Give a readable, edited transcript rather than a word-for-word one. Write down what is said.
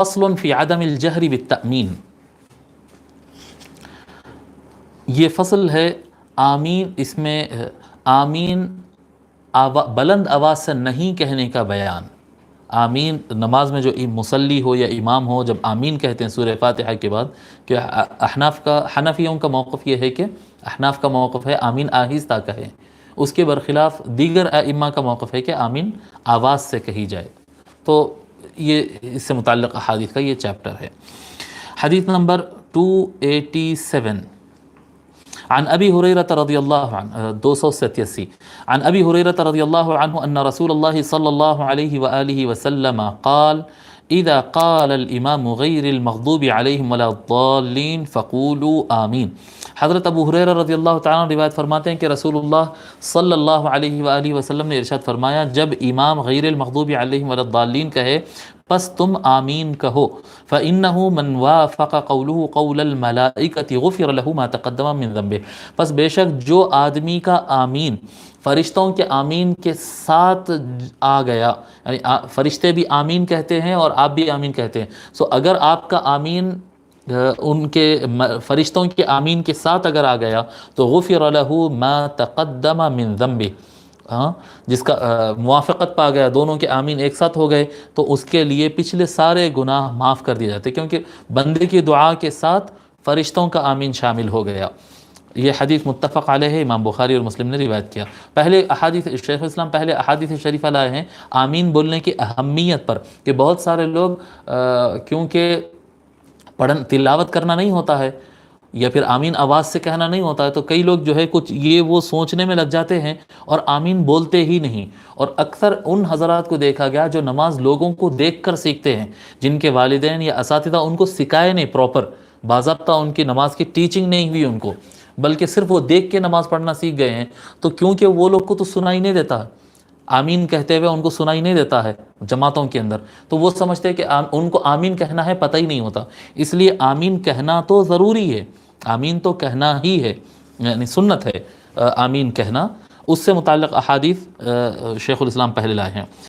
فصل فی عدم الجہر بالتأمین، یہ فصل ہے آمین، اس میں آمین بلند آواز سے نہیں کہنے کا بیان۔ آمین نماز میں جو مصلی ہو یا امام ہو جب آمین کہتے ہیں سورہ فاتحہ کے بعد، کہ حنفیوں کا موقف یہ ہے کہ احناف کا موقف ہے آمین آہستہ کہیں، اس کے برخلاف دیگر ائمہ کا موقف ہے کہ آمین آواز سے کہی جائے۔ تو یہ اس سے متعلق احادیث کا یہ چیپٹر ہے۔ حدیث نمبر 287 عن ابی ہریرہ رضی اللہ عنہ، 287 عن ابی ہریرہ رضی اللہ عنہ ان رسول اللہ صلی اللہ علیہ وآلہ وسلم قال اذا قال الامام غیر المغضوب علیہم ولا الضالین فقولوا آمین۔ حضرت ابو ہریرہ رضی اللہ تعالیٰ عنہ روایت فرماتے ہیں کہ رسول اللہ صلی اللہ علیہ وآلہ وسلم نے ارشاد فرمایا، جب امام غیر المغضوب علیہم ولا الضالین کہے پس تم آمین کہو، فَإِنَّهُ مَنْ وَافَقَ قَوْلُهُ قَوْلَ الْمَلَائِكَةِ غُفِرَ لَهُ مَا تَقَدَّمَ مِنْ ذَنْبِهِ، پس بے شک جو آدمی کا آمین فرشتوں کے آمین کے ساتھ آ گیا، یعنی فرشتے بھی آمین کہتے ہیں اور آپ بھی آمین کہتے ہیں، سو اگر آپ کا آمین ان کے فرشتوں کے آمین کے ساتھ اگر آ گیا تو غفر له ما تقدم من ذنبه، جس کا موافقت پا گیا، دونوں کے آمین ایک ساتھ ہو گئے تو اس کے لیے پچھلے سارے گناہ معاف کر دیے جاتے، کیونکہ بندے کی دعا کے ساتھ فرشتوں کا آمین شامل ہو گیا۔ یہ حدیث متفق علیہ ہے، امام بخاری اور مسلم نے روایت کیا۔ پہلے احادیث شیخ الاسلام پہلے احادیث شریفہ لائے ہیں آمین بولنے کی اہمیت پر، کہ بہت سارے لوگ کیونکہ تلاوت کرنا نہیں ہوتا ہے یا پھر آمین آواز سے کہنا نہیں ہوتا ہے، تو کئی لوگ جو ہے کچھ یہ وہ سوچنے میں لگ جاتے ہیں اور آمین بولتے ہی نہیں۔ اور اکثر ان حضرات کو دیکھا گیا جو نماز لوگوں کو دیکھ کر سیکھتے ہیں، جن کے والدین یا اساتذہ ان کو سکھائے نہیں پراپر، باضابطہ ان کی نماز کی ٹیچنگ نہیں ہوئی ان کو، بلکہ صرف وہ دیکھ کے نماز پڑھنا سیکھ گئے ہیں، تو کیونکہ وہ لوگ کو تو سنائی نہیں دیتا آمین کہتے ہوئے، ان کو سنائی نہیں دیتا ہے جماعتوں کے اندر، تو وہ سمجھتے ہیں کہ ان کو آمین کہنا ہے، پتہ ہی نہیں ہوتا۔ اس لیے آمین کہنا تو ضروری ہے، آمین تو کہنا ہی ہے، یعنی سنت ہے آمین کہنا۔ اس سے متعلق احادیث شیخ الاسلام پہلے لائے ہیں۔